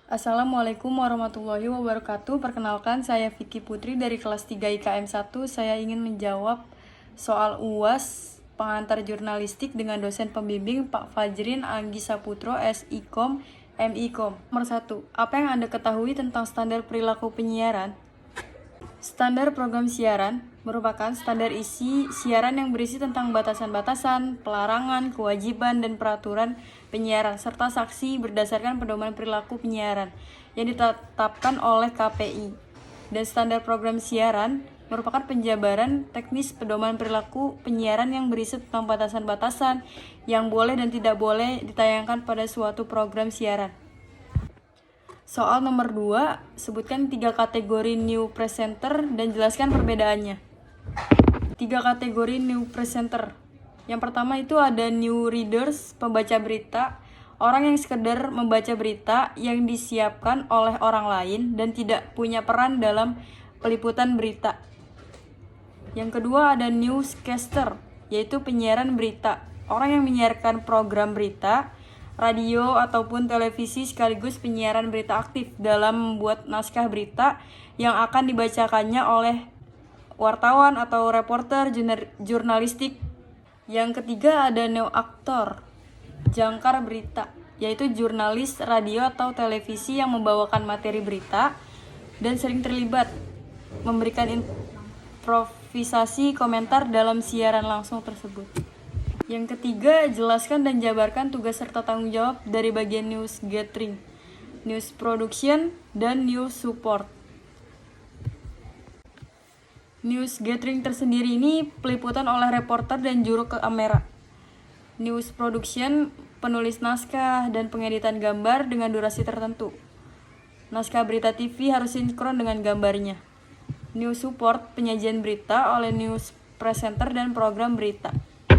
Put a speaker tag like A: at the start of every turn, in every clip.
A: Assalamualaikum warahmatullahi wabarakatuh. Perkenalkan, saya Vicky Putri dari kelas 3 IKM 1. Saya ingin menjawab soal UAS pengantar jurnalistik dengan dosen pembimbing Pak Fajrin Anggi Saputro, SIKOM, MIKOM. Nomor 1. Apa yang Anda ketahui tentang standar perilaku penyiaran? Standar program siaran merupakan standar isi siaran yang berisi tentang batasan-batasan, pelarangan, kewajiban, dan peraturan penyiaran, serta saksi berdasarkan pedoman perilaku penyiaran yang ditetapkan oleh KPI. Dan standar program siaran merupakan penjabaran teknis pedoman perilaku penyiaran yang berisi tentang batasan-batasan yang boleh dan tidak boleh ditayangkan pada suatu program siaran. Soal nomor 2, sebutkan 3 kategori new presenter dan jelaskan perbedaannya. 3 kategori new presenter. Yang pertama itu ada new readers, pembaca berita, orang yang sekedar membaca berita yang disiapkan oleh orang lain dan tidak punya peran dalam peliputan berita. Yang kedua ada newscaster, yaitu penyiaran berita, orang yang menyiarkan program berita, radio ataupun televisi sekaligus penyiaran berita aktif dalam membuat naskah berita yang akan dibacakannya oleh wartawan atau reporter jurnalistik. Yang ketiga ada neo aktor, jangkar berita, yaitu jurnalis radio atau televisi yang membawakan materi berita dan sering terlibat memberikan improvisasi komentar dalam siaran langsung tersebut. Yang ketiga, jelaskan dan jabarkan tugas serta tanggung jawab dari bagian news gathering, news production, dan news support. News gathering tersendiri ini peliputan oleh reporter dan juru kamera. News production, penulis naskah dan pengeditan gambar dengan durasi tertentu. Naskah berita TV harus sinkron dengan gambarnya. News support, penyajian berita oleh news presenter dan program berita.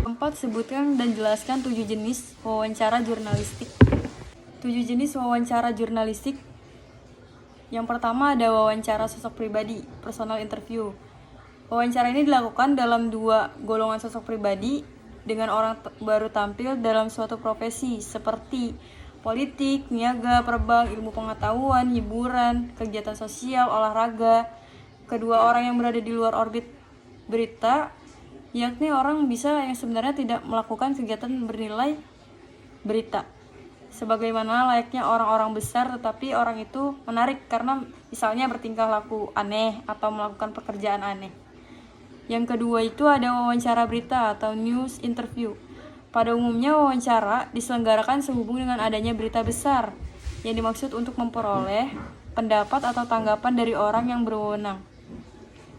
A: 4. Sebutkan dan jelaskan 7 jenis wawancara jurnalistik. 7 jenis wawancara jurnalistik. Yang pertama ada wawancara sosok pribadi, personal interview. Wawancara ini dilakukan dalam 2 golongan sosok pribadi dengan orang baru tampil dalam suatu profesi seperti politik, niaga, perbang, ilmu pengetahuan, hiburan, kegiatan sosial, olahraga. Kedua orang yang berada di luar orbit berita, yakni orang bisa yang sebenarnya tidak melakukan kegiatan bernilai berita, sebagaimana layaknya orang-orang besar, tetapi orang itu menarik karena misalnya bertingkah laku aneh atau melakukan pekerjaan aneh. Yang kedua itu ada wawancara berita atau news interview. Pada umumnya wawancara diselenggarakan sehubung dengan adanya berita besar yang dimaksud untuk memperoleh pendapat atau tanggapan dari orang yang berwenang.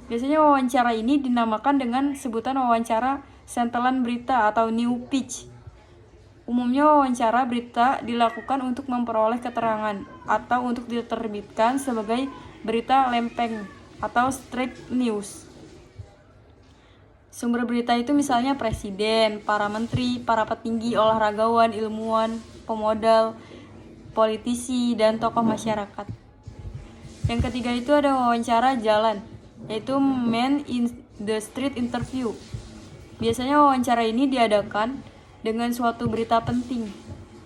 A: Biasanya wawancara ini dinamakan dengan sebutan wawancara sentelan berita atau new pitch. Umumnya wawancara berita dilakukan untuk memperoleh keterangan atau untuk diterbitkan sebagai berita lempeng atau straight news. Sumber berita itu misalnya presiden, para menteri, para petinggi, olahragawan, ilmuwan, pemodal, politisi, dan tokoh masyarakat. Yang ketiga itu ada wawancara jalan, yaitu man in the street interview. Biasanya wawancara ini diadakan dengan suatu berita penting,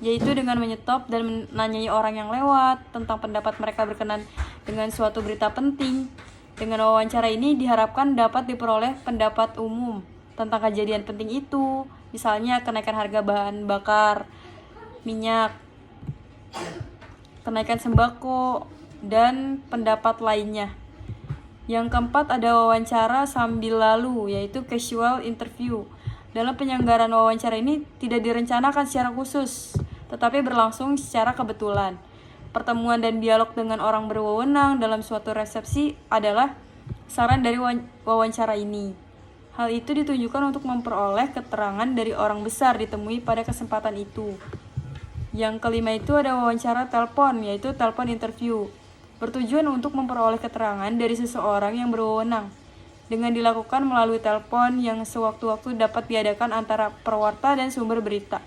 A: yaitu dengan menyetop dan menanyai orang yang lewat tentang pendapat mereka berkenan dengan suatu berita penting. Dengan wawancara ini diharapkan dapat diperoleh pendapat umum tentang kejadian penting itu, misalnya kenaikan harga bahan bakar, minyak, kenaikan sembako, dan pendapat lainnya. Yang keempat ada wawancara sambil lalu, yaitu casual interview. Dalam penyelenggaraan wawancara ini tidak direncanakan secara khusus, tetapi berlangsung secara kebetulan. Pertemuan dan dialog dengan orang berwenang dalam suatu resepsi adalah saran dari wawancara ini. Hal itu ditujukan untuk memperoleh keterangan dari orang besar ditemui pada kesempatan itu. Yang kelima itu ada wawancara telepon, yaitu telepon interview. Bertujuan untuk memperoleh keterangan dari seseorang yang berwenang dengan dilakukan melalui telepon yang sewaktu-waktu dapat diadakan antara pewarta dan sumber berita.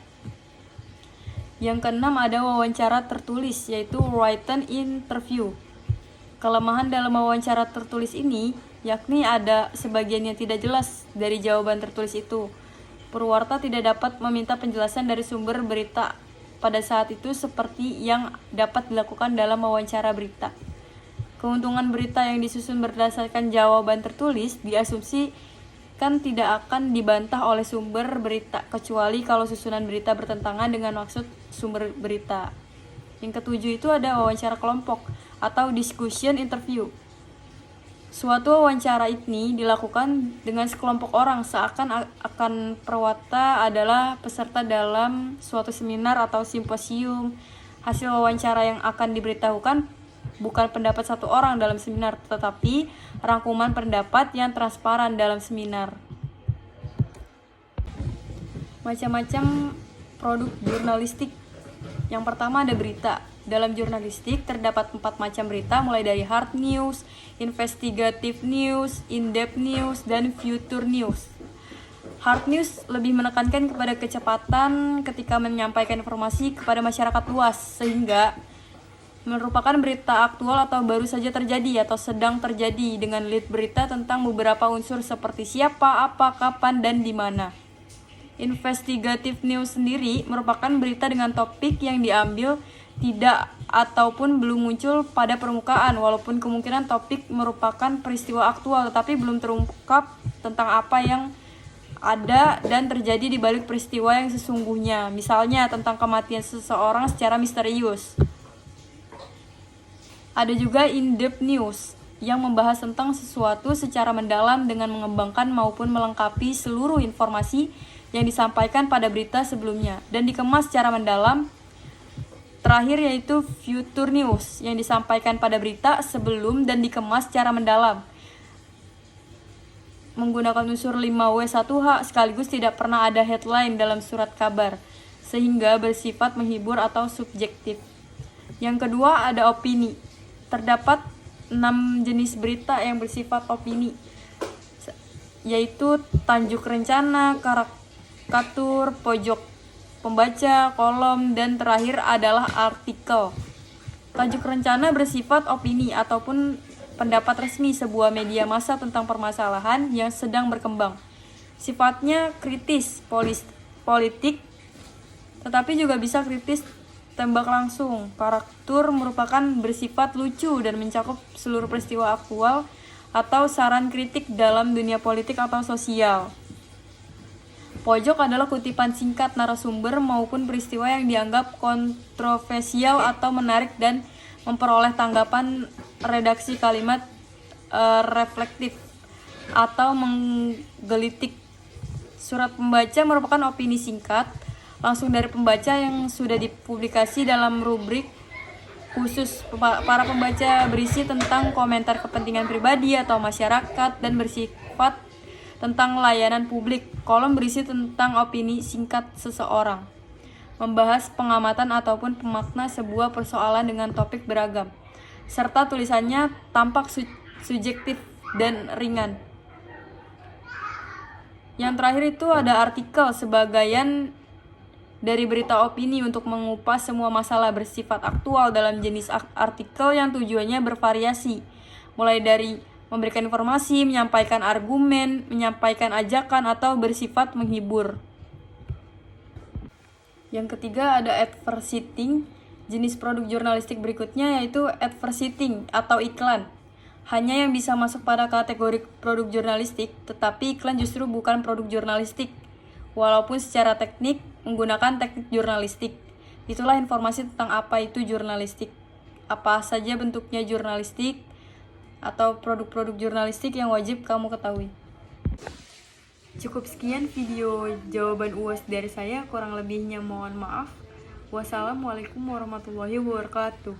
A: Yang keenam ada wawancara tertulis, yaitu written interview. Kelemahan dalam wawancara tertulis ini yakni ada sebagian yang tidak jelas dari jawaban tertulis itu. Pewarta tidak dapat meminta penjelasan dari sumber berita pada saat itu seperti yang dapat dilakukan dalam wawancara berita. Keuntungan berita yang disusun berdasarkan jawaban tertulis diasumsikan tidak akan dibantah oleh sumber berita, kecuali kalau susunan berita bertentangan dengan maksud sumber berita. Yang ketujuh itu ada wawancara kelompok atau discussion interview. Suatu wawancara ini dilakukan dengan sekelompok orang seakan akan perwata adalah peserta dalam suatu seminar atau simposium. Hasil wawancara yang akan diberitahukan bukan pendapat satu orang dalam seminar, tetapi rangkuman pendapat yang transparan dalam seminar. Macam-macam produk jurnalistik. Yang pertama ada berita. Dalam jurnalistik terdapat 4 macam berita, mulai dari hard news, investigative news, in-depth news, dan future news. Hard news lebih menekankan kepada kecepatan ketika menyampaikan informasi kepada masyarakat luas, sehingga merupakan berita aktual atau baru saja terjadi atau sedang terjadi, dengan lead berita tentang beberapa unsur seperti siapa, apa, kapan, dan di mana. Investigative news sendiri merupakan berita dengan topik yang diambil tidak ataupun belum muncul pada permukaan, walaupun kemungkinan topik merupakan peristiwa aktual tetapi belum terungkap tentang apa yang ada dan terjadi di balik peristiwa yang sesungguhnya, misalnya tentang kematian seseorang secara misterius. Ada juga in-depth news yang membahas tentang sesuatu secara mendalam dengan mengembangkan maupun melengkapi seluruh informasi yang disampaikan pada berita sebelumnya dan dikemas secara mendalam. Terakhir yaitu future news yang disampaikan pada berita sebelum dan dikemas secara mendalam menggunakan unsur 5W1H, sekaligus tidak pernah ada headline dalam surat kabar sehingga bersifat menghibur atau subjektif. Yang kedua ada opini. Terdapat 6 jenis berita yang bersifat opini, yaitu tajuk rencana, karikatur, pojok pembaca, kolom, dan terakhir adalah artikel. Tajuk rencana bersifat opini ataupun pendapat resmi sebuah media massa tentang permasalahan yang sedang berkembang. Sifatnya kritis, politik, tetapi juga bisa kritis tembak langsung. Karikatur merupakan bersifat lucu dan mencakup seluruh peristiwa aktual atau saran kritik dalam dunia politik atau sosial. Pojok adalah kutipan singkat narasumber maupun peristiwa yang dianggap kontroversial atau menarik dan memperoleh tanggapan redaksi kalimat reflektif atau menggelitik. Surat pembaca merupakan opini singkat langsung dari pembaca yang sudah dipublikasi dalam rubrik khusus para pembaca, berisi tentang komentar kepentingan pribadi atau masyarakat dan bersifat tentang layanan publik. Kolom berisi tentang opini singkat seseorang, membahas pengamatan ataupun pemakna sebuah persoalan dengan topik beragam, serta tulisannya tampak subjektif dan ringan. Yang terakhir itu ada artikel, sebagian dari berita opini untuk mengupas semua masalah bersifat aktual dalam jenis artikel yang tujuannya bervariasi, mulai dari memberikan informasi, menyampaikan argumen, menyampaikan ajakan, atau bersifat menghibur. Yang ketiga ada advertising. Jenis produk jurnalistik berikutnya yaitu advertising atau iklan. Hanya yang bisa masuk pada kategori produk jurnalistik, tetapi iklan justru bukan produk jurnalistik, walaupun secara teknik menggunakan teknik jurnalistik. Itulah informasi tentang apa itu jurnalistik, apa saja bentuknya jurnalistik, atau produk-produk jurnalistik yang wajib kamu ketahui. Cukup sekian video jawaban UAS dari saya, kurang lebihnya mohon maaf. Wassalamualaikum warahmatullahi wabarakatuh.